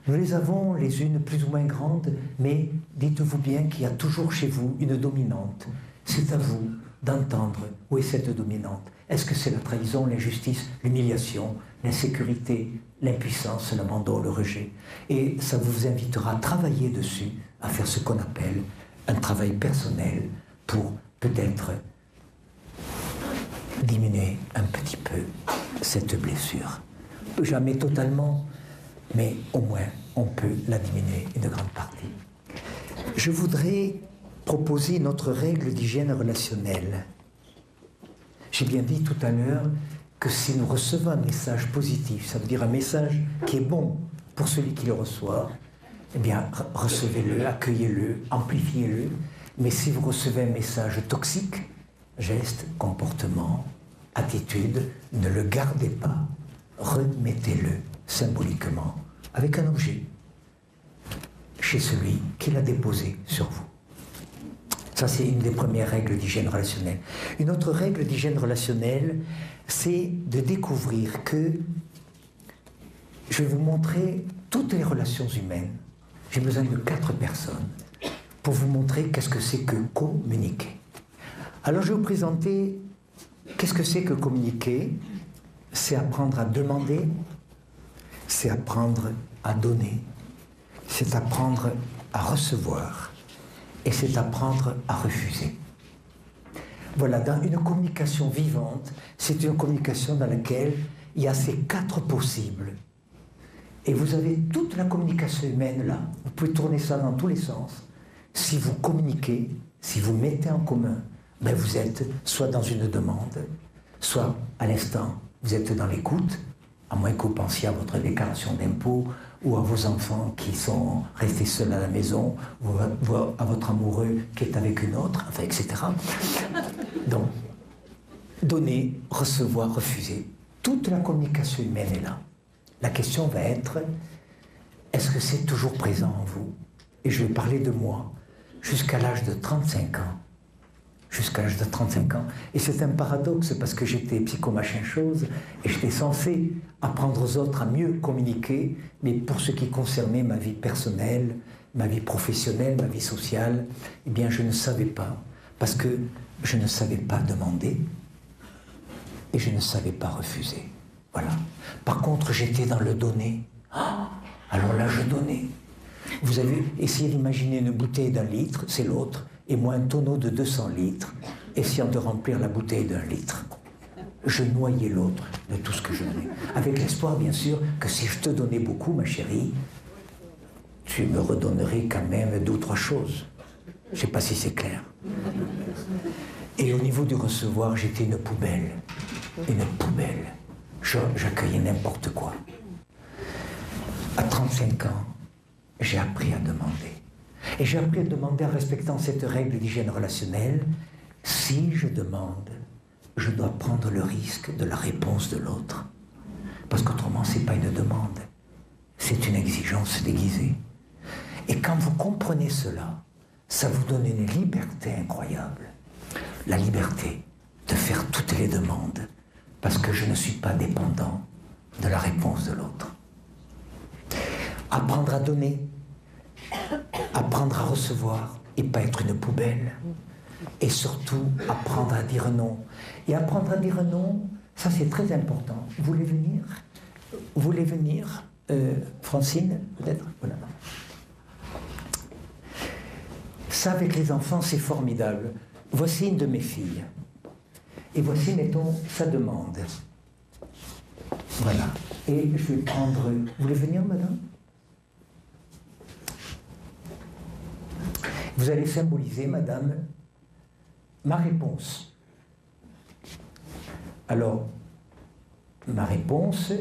Nous les avons les unes plus ou moins grandes, mais dites-vous bien qu'il y a toujours chez vous une dominante. C'est à vous d'entendre où est cette dominante. Est-ce que c'est la trahison, l'injustice, l'humiliation, l'insécurité, l'impuissance, l'abandon, le rejet? Et ça vous invitera à travailler dessus, à faire ce qu'on appelle un travail personnel pour peut-être diminuer un petit peu cette blessure. Jamais totalement, mais au moins on peut la diminuer une grande partie. Je voudrais proposer notre règle d'hygiène relationnelle. J'ai bien dit tout à l'heure que si nous recevons un message positif, ça veut dire un message qui est bon pour celui qui le reçoit, eh bien recevez-le, accueillez-le, amplifiez-le. Mais si vous recevez un message toxique, geste, comportement, attitude, ne le gardez pas, remettez-le symboliquement avec un objet chez celui qui l'a déposé sur vous. Ça, c'est une des premières règles d'hygiène relationnelle. Une autre règle d'hygiène relationnelle, c'est de découvrir que je vais vous montrer toutes les relations humaines. J'ai besoin de 4 personnes pour vous montrer qu'est-ce que c'est que communiquer. Alors, je vais vous présenter qu'est-ce que c'est que communiquer. C'est apprendre à demander, c'est apprendre à donner, c'est apprendre à recevoir et c'est apprendre à refuser. Voilà, dans une communication vivante, c'est une communication dans laquelle il y a ces 4 possibles. Et vous avez toute la communication humaine là, vous pouvez tourner ça dans tous les sens. Si vous communiquez, si vous mettez en commun, ben vous êtes soit dans une demande, soit à l'instant, vous êtes dans l'écoute, à moins que vous pensiez à votre déclaration d'impôt ou à vos enfants qui sont restés seuls à la maison, ou à votre amoureux qui est avec une autre, enfin, etc. Donc, donner, recevoir, refuser. Toute la communication humaine est là. La question va être, est-ce que c'est toujours présent en vous? Et je vais parler de moi jusqu'à l'âge de 35 ans. Jusqu'à l'âge de 35 ans. Et c'est un paradoxe parce que j'étais psycho-machin-chose et j'étais censé apprendre aux autres à mieux communiquer, mais pour ce qui concernait ma vie personnelle, ma vie professionnelle, ma vie sociale, eh bien je ne savais pas. Parce que je ne savais pas demander et je ne savais pas refuser. Voilà. Par contre, j'étais dans le donner. Oh, alors là, je donnais. Vous avez essayé d'imaginer une bouteille d'1 litre, c'est l'autre, et moi un tonneau de 200 litres, essayant de remplir la bouteille d'1 litre. Je noyais l'autre de tout ce que je donnais. Avec l'espoir, bien sûr, que si je te donnais beaucoup, ma chérie, tu me redonnerais quand même 2 ou 3 choses. Je ne sais pas si c'est clair. Et au niveau du recevoir, j'étais une poubelle. Une poubelle. J'accueillais n'importe quoi. À 35 ans, j'ai appris à demander. Et j'ai appris à demander en respectant cette règle d'hygiène relationnelle. Si je demande, je dois prendre le risque de la réponse de l'autre. Parce qu'autrement, ce n'est pas une demande. C'est une exigence déguisée. Et quand vous comprenez cela, ça vous donne une liberté incroyable. La liberté de faire toutes les demandes parce que je ne suis pas dépendant de la réponse de l'autre. Apprendre à donner, apprendre à recevoir et pas être une poubelle. Et surtout, apprendre à dire non. Et apprendre à dire non, ça c'est très important. Vous voulez venir? Vous voulez venir, Francine, peut-être? Voilà. Ça, avec les enfants, c'est formidable. Voici une de mes filles. Et voici, mettons, sa demande. Voilà. Et je vais prendre... Vous voulez venir, madame? Vous allez symboliser, madame, ma réponse. Alors, ma réponse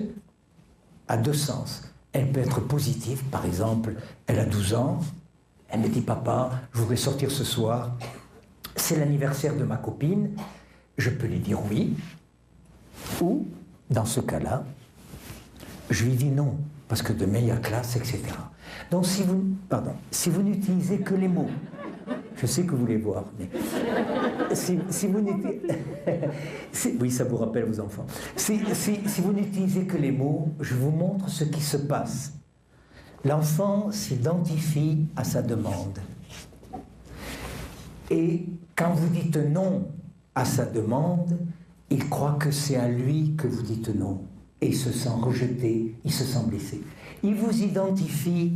a 2 sens. Elle peut être positive, par exemple, elle a 12 ans, elle me dit, papa, je voudrais sortir ce soir, c'est l'anniversaire de ma copine, je peux lui dire oui, ou, dans ce cas-là, je lui dis non, parce que demain il y a classe, etc. Donc si vous n'utilisez que les mots, je sais que vous voulez voir, mais si vous n'utilisez... oui, ça vous rappelle vos enfants. Si vous n'utilisez que les mots, je vous montre ce qui se passe. L'enfant s'identifie à sa demande. Et quand vous dites non à sa demande, il croit que c'est à lui que vous dites non. Et il se sent rejeté, il se sent blessé. Il vous identifie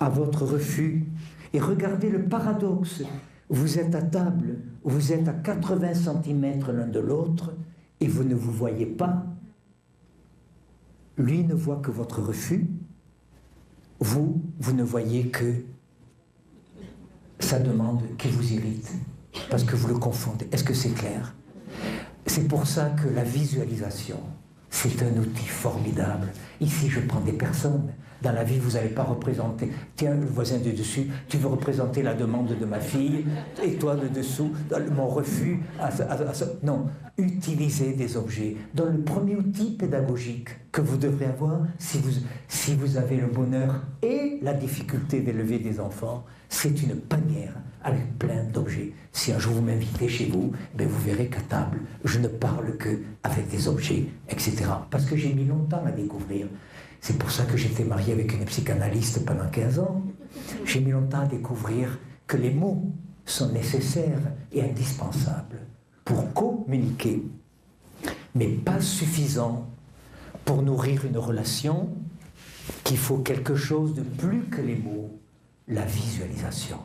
à votre refus. Et regardez le paradoxe. Vous êtes à table, vous êtes à 80 cm l'un de l'autre, et vous ne vous voyez pas. Lui ne voit que votre refus. Vous ne voyez que sa demande qui vous irrite, parce que vous le confondez. Est-ce que c'est clair? C'est pour ça que la visualisation, c'est un outil formidable. Ici, je prends des personnes. Dans la vie, vous n'allez pas représenter. Tiens, le voisin de dessus, tu veux représenter la demande de ma fille, et toi de dessous, mon refus. Non, utilisez des objets. Dans le premier outil pédagogique que vous devrez avoir, si vous avez le bonheur et la difficulté d'élever des enfants, c'est une panière avec plein d'objets. Si un jour vous m'invitez chez vous, ben vous verrez qu'à table, je ne parle qu'avec des objets, etc. Parce que j'ai mis longtemps à découvrir. C'est pour ça que j'étais marié avec une psychanalyste pendant 15 ans. J'ai mis longtemps à découvrir que les mots sont nécessaires et indispensables pour communiquer, mais pas suffisants pour nourrir une relation, qu'il faut quelque chose de plus que les mots, la visualisation.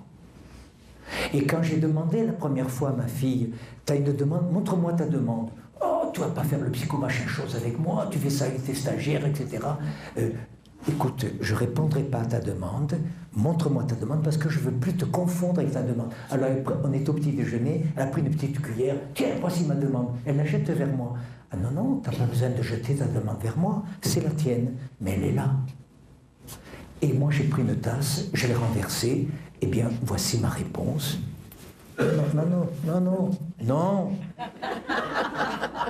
Et quand j'ai demandé la première fois à ma fille, tu as une demande, montre-moi ta demande. Oh, tu vas pas faire le psycho-machin chose avec moi, tu fais ça avec tes stagiaires, etc. Écoute, je ne répondrai pas à ta demande, montre-moi ta demande parce que je ne veux plus te confondre avec ta demande. Alors on est au petit déjeuner, elle a pris une petite cuillère, tiens, voici ma demande, elle la jette vers moi. Ah non, non, tu n'as pas besoin de jeter ta demande vers moi, c'est la tienne, mais elle est là. Et moi j'ai pris une tasse, je l'ai renversée, eh bien voici ma réponse. Non, non, non, non, non.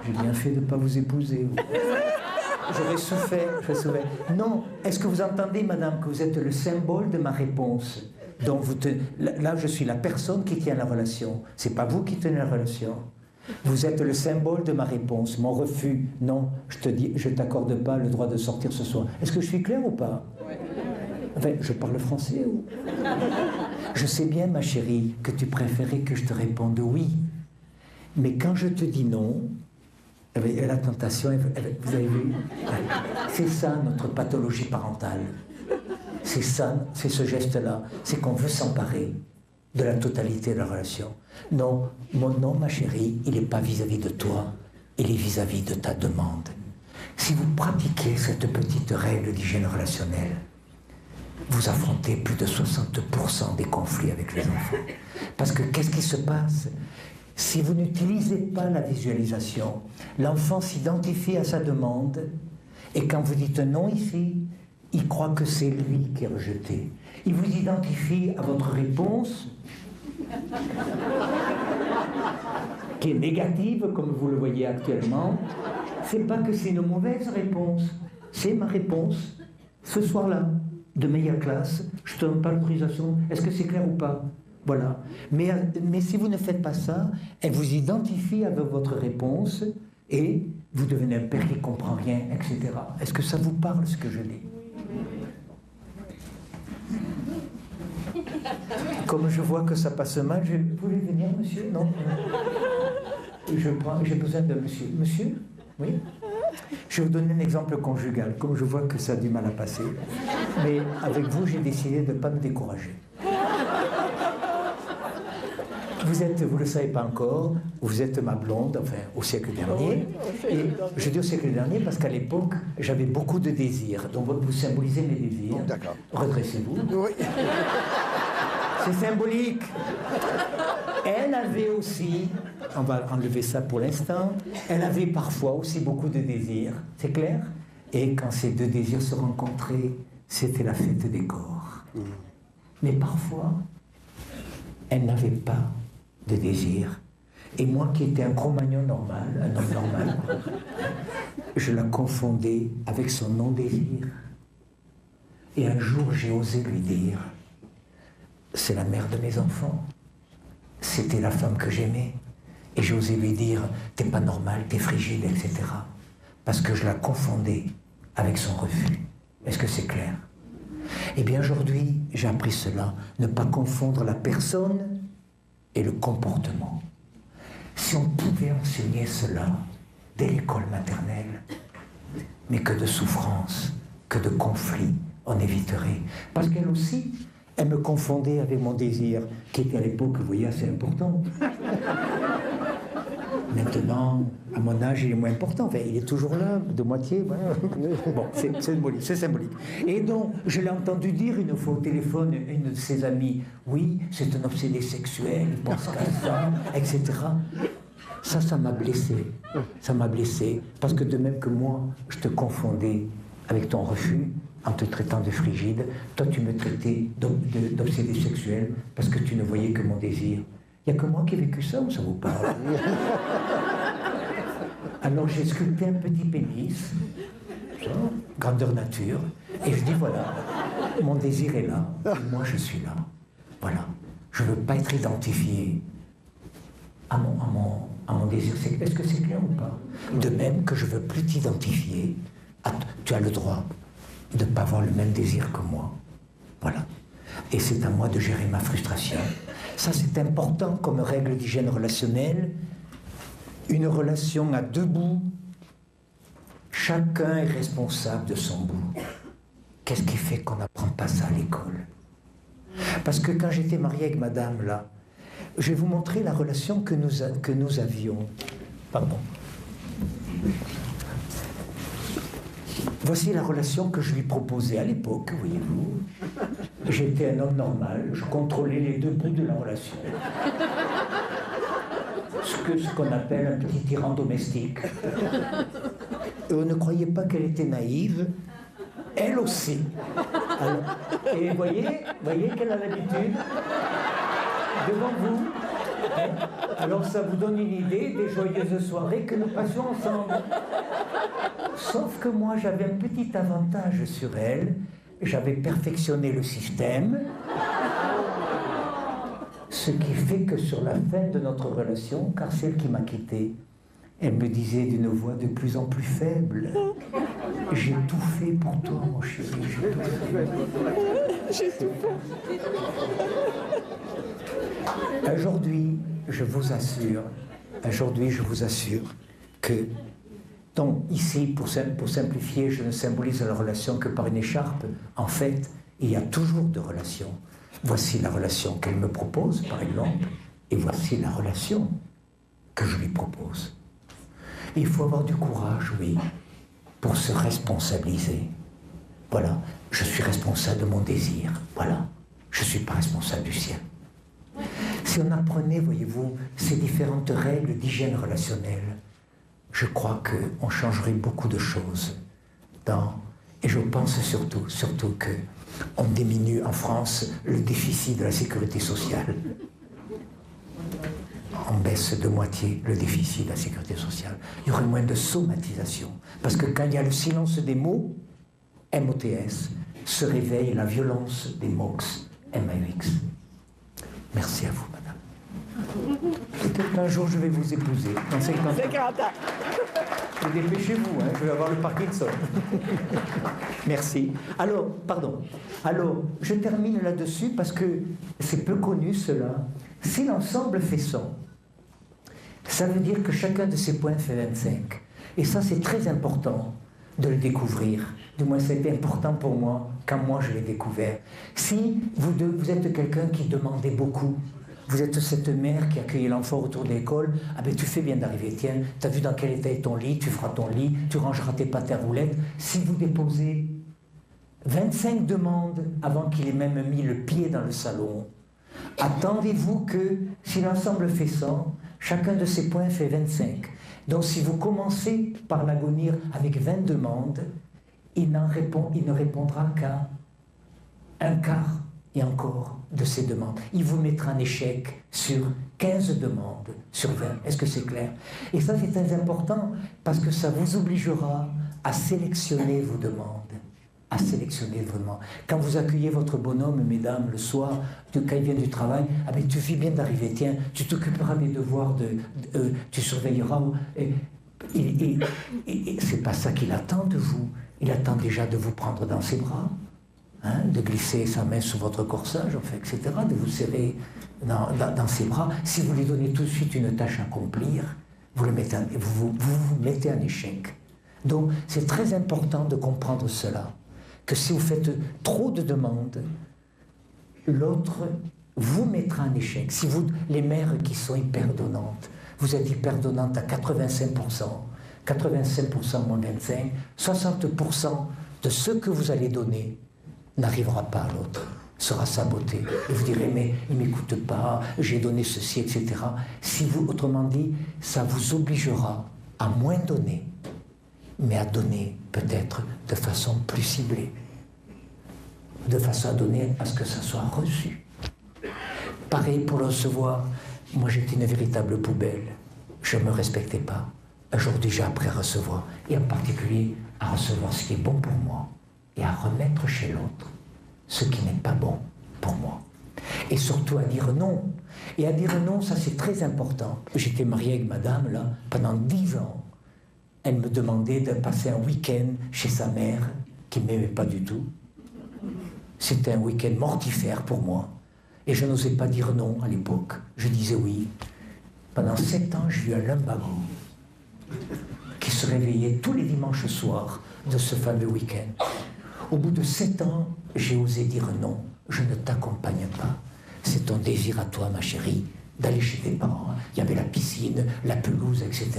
J'ai bien fait de ne pas vous épouser. J'aurais souffert, Non, est-ce que vous entendez, madame, que vous êtes le symbole de ma réponse? Donc là, je suis la personne qui tient la relation. C'est pas vous qui tenez la relation. Vous êtes le symbole de ma réponse. Mon refus, non, je te dis, je t'accorde pas le droit de sortir ce soir. Est-ce que je suis clair ou pas? Enfin, je parle français ou... Je sais bien, ma chérie, que tu préférais que je te réponde oui. Mais quand je te dis non, la tentation, vous avez vu? C'est ça notre pathologie parentale. C'est ça, c'est ce geste-là. C'est qu'on veut s'emparer de la totalité de la relation. Non, mon non, ma chérie, il n'est pas vis-à-vis de toi, il est vis-à-vis de ta demande. Si vous pratiquez cette petite règle d'hygiène relationnelle, vous affrontez plus de 60% des conflits avec les enfants. Parce que qu'est-ce qui se passe? Si vous n'utilisez pas la visualisation, l'enfant s'identifie à sa demande, et quand vous dites non ici, il croit que c'est lui qui est rejeté. Il vous identifie à votre réponse, qui est négative, comme vous le voyez actuellement. C'est pas que c'est une mauvaise réponse, c'est ma réponse, ce soir-là, de meilleure classe, je ne te donne pas l'autorisation. Est-ce que c'est clair ou pas? Voilà. Mais si vous ne faites pas ça, elle vous identifie avec votre réponse et vous devenez un père qui ne comprend rien, etc. Est-ce que ça vous parle, ce que je dis? Comme je vois que ça passe mal, vous voulez venir, monsieur? Non. J'ai besoin de monsieur. Monsieur? Oui? Je vais vous donner un exemple conjugal, comme je vois que ça a du mal à passer. Mais avec vous, j'ai décidé de ne pas me décourager. Vous ne le savez pas encore, vous êtes ma blonde, enfin, au siècle dernier. Et je dis au siècle dernier parce qu'à l'époque, j'avais beaucoup de désirs. Donc vous symbolisez mes désirs. D'accord. Redressez-vous. Oui. C'est symbolique. Elle avait aussi, on va enlever ça pour l'instant, elle avait parfois aussi beaucoup de désirs. C'est clair? Et quand ces deux désirs se rencontraient, c'était la fête des corps. Mais parfois, elle n'avait pas de désir. Et moi qui étais un Cro-Magnon normal, un homme normal, je la confondais avec son non-désir. Et un jour, j'ai osé lui dire, c'est la mère de mes enfants. C'était la femme que j'aimais. Et j'ai osé lui dire, t'es pas normal, t'es frigide, etc. Parce que je la confondais avec son refus. Est-ce que c'est clair? Eh bien aujourd'hui, j'ai appris cela, ne pas confondre la personne et le comportement. Si on pouvait enseigner cela dès l'école maternelle, mais que de souffrance, que de conflits, on éviterait. Parce qu'elle aussi, elle me confondait avec mon désir, qui était à l'époque, vous voyez, assez important. Maintenant, à mon âge, il est moins important. Enfin, il est toujours là, de moitié. Voilà. Bon, c'est symbolique, c'est symbolique. Et donc, je l'ai entendu dire une fois au téléphone, une de ses amies, oui, c'est un obsédé sexuel, il pense qu'à ça, etc. Ça m'a blessé. Ça m'a blessé. Parce que de même que moi, je te confondais avec ton refus, en te traitant de frigide, toi tu me traitais d'obsédé sexuel parce que tu ne voyais que mon désir. Il n'y a que moi qui ai vécu ça ou ça vous parle? Alors j'ai sculpté un petit pénis, ça, grandeur nature, et je dis voilà, mon désir est là, et moi je suis là. Voilà. Je ne veux pas être identifié à mon désir. Est-ce que c'est clair ou pas? De même que je ne veux plus t'identifier. Tu as le droit de ne pas avoir le même désir que moi. Voilà. Et c'est à moi de gérer ma frustration. Ça, c'est important comme règle d'hygiène relationnelle. Une relation à deux bouts, chacun est responsable de son bout. Qu'est-ce qui fait qu'on n'apprend pas ça à l'école? Parce que quand j'étais marié avec madame, là, je vais vous montrer la relation que nous avions. Pardon. Voici la relation que je lui proposais à l'époque, voyez-vous. J'étais un homme normal, je contrôlais les deux bouts de la relation. Ce qu'on appelle un petit tyran domestique. Et on ne croyait pas qu'elle était naïve, elle aussi. Alors, et voyez qu'elle a l'habitude devant vous. Alors ça vous donne une idée des joyeuses soirées que nous passions ensemble. Sauf que moi j'avais un petit avantage sur elle, j'avais perfectionné le système, ce qui fait que sur la fin de notre relation, car celle qui m'a quitté, elle me disait d'une voix de plus en plus faible, « J'ai tout fait pour toi, mon chéri, j'ai tout fait. » J'ai tout fait. Aujourd'hui, je vous assure que, donc ici, pour simplifier, je ne symbolise la relation que par une écharpe. En fait, il y a toujours deux relations. Voici la relation qu'elle me propose, par exemple, et voici la relation que je lui propose. Il faut avoir du courage, oui, pour se responsabiliser. Voilà, je suis responsable de mon désir, voilà, je ne suis pas responsable du sien. Si on apprenait, voyez-vous, ces différentes règles d'hygiène relationnelle, je crois qu'on changerait beaucoup de choses. Et je pense surtout qu'on diminue en France le déficit de la sécurité sociale. On baisse de moitié le déficit de la sécurité sociale. Il y aurait moins de somatisation. Parce que quand il y a le silence des mots, MOTS, se réveille la violence des MOX, MAUX. Merci à vous, madame. Peut-être qu'un jour je vais vous épouser, dans 50 ans. Mais dépêchez-vous, hein, je vais avoir le Parkinson. Merci. Alors, pardon. Alors, je termine là-dessus parce que c'est peu connu cela. Si l'ensemble fait 100, ça veut dire que chacun de ces points fait 25. Et ça, c'est très important de le découvrir. Du moins, ça a été important pour moi quand moi je l'ai découvert. Si vous êtes quelqu'un qui demandait beaucoup, vous êtes cette mère qui accueillait l'enfant autour de l'école, ah ben tu fais bien d'arriver, tiens, tu as vu dans quel état est ton lit, tu feras ton lit, tu rangeras tes pâtes à roulettes. Si vous déposez 25 demandes avant qu'il ait même mis le pied dans le salon, attendez-vous que si l'ensemble fait 100, chacun de ces points fait 25. Donc si vous commencez par l'agonir avec 20 demandes, il ne répondra qu'à un quart et encore de ces demandes. Il vous mettra un échec sur 15 demandes sur 20. Est-ce que c'est clair? Et ça, c'est très important parce que ça vous obligera à sélectionner vos demandes. À sélectionner vos demandes. Quand vous accueillez votre bonhomme, mesdames, le soir, quand il vient du travail, ah ben, tu fais bien d'arriver, tiens, tu t'occuperas des devoirs, tu surveilleras. Et c'est pas ça qu'il attend de vous. Il attend déjà de vous prendre dans ses bras. Hein, de glisser sa main sous votre corsage, enfin, etc., de vous serrer dans ses bras. Si vous lui donnez tout de suite une tâche à accomplir, vous vous mettez en échec. Donc, c'est très important de comprendre cela, que si vous faites trop de demandes, l'autre vous mettra en échec. Si vous, les mères qui sont hyper donnantes, vous êtes hyper donnante à 85%, 85% moins 25%, 60% de ce que vous allez donner n'arrivera pas à l'autre, sera saboté. Et vous direz, mais il ne m'écoute pas, j'ai donné ceci, etc. Si vous, autrement dit, ça vous obligera à moins donner, mais à donner peut-être de façon plus ciblée, de façon à donner à ce que ça soit reçu. Pareil pour le recevoir. Moi, j'étais une véritable poubelle. Je ne me respectais pas. Aujourd'hui, j'ai appris à recevoir, et en particulier à recevoir ce qui est bon pour moi, et à remettre chez l'autre ce qui n'est pas bon pour moi. Et surtout à dire non. Et à dire non, ça c'est très important. J'étais marié avec madame, là, pendant 10 ans. Elle me demandait de passer un week-end chez sa mère, qui ne m'aimait pas du tout. C'était un week-end mortifère pour moi. Et je n'osais pas dire non à l'époque. Je disais oui. Pendant 7 ans, j'ai eu un lumbago qui se réveillait tous les dimanches soirs de ce fameux week-end. Au bout de 7 ans, j'ai osé dire non. Je ne t'accompagne pas. C'est ton désir à toi, ma chérie, d'aller chez tes parents. Il y avait la piscine, la pelouse, etc.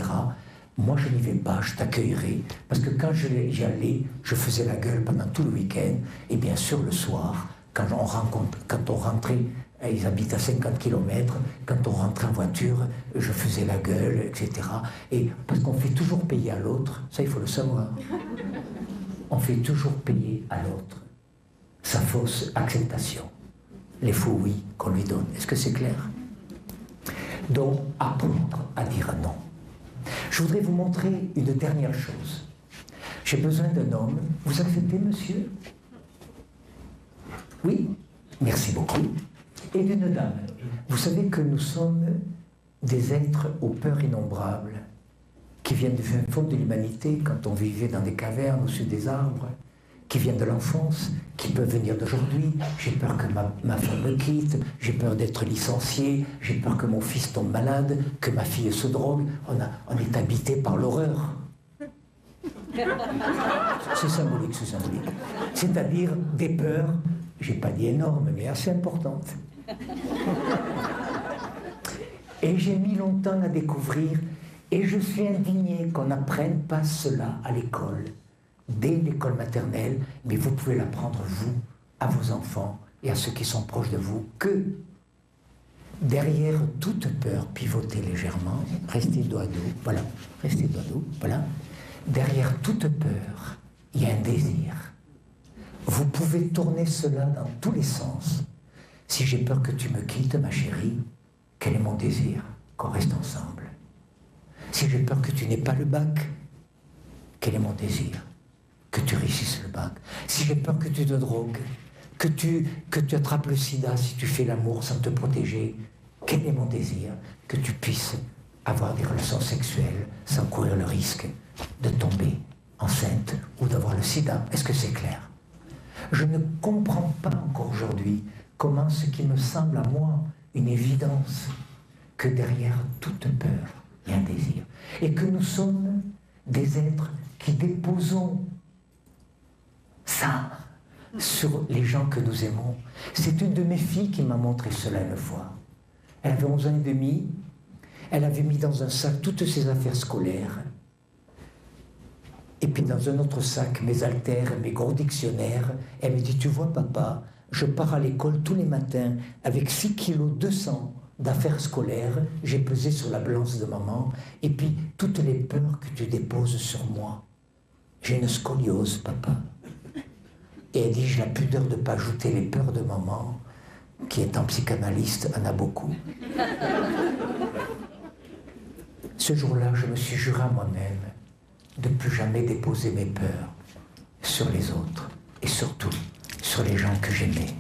Moi, je n'y vais pas, je t'accueillerai. Parce que quand j'y allais, je faisais la gueule pendant tout le week-end. Et bien sûr, le soir, quand on rentrait, ils habitent à 50 km, quand on rentrait en voiture, je faisais la gueule, etc. Et parce qu'on fait toujours payer à l'autre, ça il faut le savoir. On fait toujours payer à l'autre sa fausse acceptation, les faux oui qu'on lui donne. Est-ce que c'est clair? Donc, apprendre à dire non. Je voudrais vous montrer une dernière chose. J'ai besoin d'un homme. Vous acceptez, monsieur? Oui? Merci beaucoup. Et d'une dame. Vous savez que nous sommes des êtres aux peurs innombrables qui viennent du fin fond de l'humanité quand on vivait dans des cavernes au-dessus des arbres, qui viennent de l'enfance, qui peuvent venir d'aujourd'hui. J'ai peur que ma femme me quitte, j'ai peur d'être licencié, j'ai peur que mon fils tombe malade, que ma fille se drogue. On est habité par l'horreur. C'est symbolique, c'est symbolique. C'est-à-dire des peurs, j'ai pas dit énormes, mais assez importantes. Et j'ai mis longtemps à découvrir, et je suis indigné qu'on n'apprenne pas cela à l'école, dès l'école maternelle, mais vous pouvez l'apprendre, vous, à vos enfants et à ceux qui sont proches de vous, que derrière toute peur, pivotez légèrement, restez dos à dos, voilà, restez dos à dos, voilà, derrière toute peur, il y a un désir. Vous pouvez tourner cela dans tous les sens. Si j'ai peur que tu me quittes, ma chérie, quel est mon désir? Qu'on reste ensemble. Si j'ai peur que tu n'aies pas le bac, quel est mon désir? Que tu réussisses le bac. Si j'ai peur que tu te drogues, que tu attrapes le sida si tu fais l'amour sans te protéger, quel est mon désir? Que tu puisses avoir des relations sexuelles sans courir le risque de tomber enceinte ou d'avoir le sida. Est-ce que c'est clair? Je ne comprends pas encore aujourd'hui comment ce qui me semble à moi une évidence, que derrière toute peur, il y a un désir. Et que nous sommes des êtres qui déposons ça sur les gens que nous aimons. C'est une de mes filles qui m'a montré cela une fois. Elle avait 11 ans et demi, elle avait mis dans un sac toutes ses affaires scolaires, et puis dans un autre sac, mes haltères, mes gros dictionnaires. Elle me dit, tu vois papa, je pars à l'école tous les matins avec 6 kg 200 d'affaires scolaires, j'ai pesé sur la balance de maman, et puis toutes les peurs que tu déposes sur moi. J'ai une scoliose, papa. Et elle dit, j'ai la pudeur de ne pas ajouter les peurs de maman, qui étant psychanalyste, en a beaucoup. Ce jour-là, je me suis juré à moi-même de ne plus jamais déposer mes peurs sur les autres, et surtout sur les gens que j'aimais.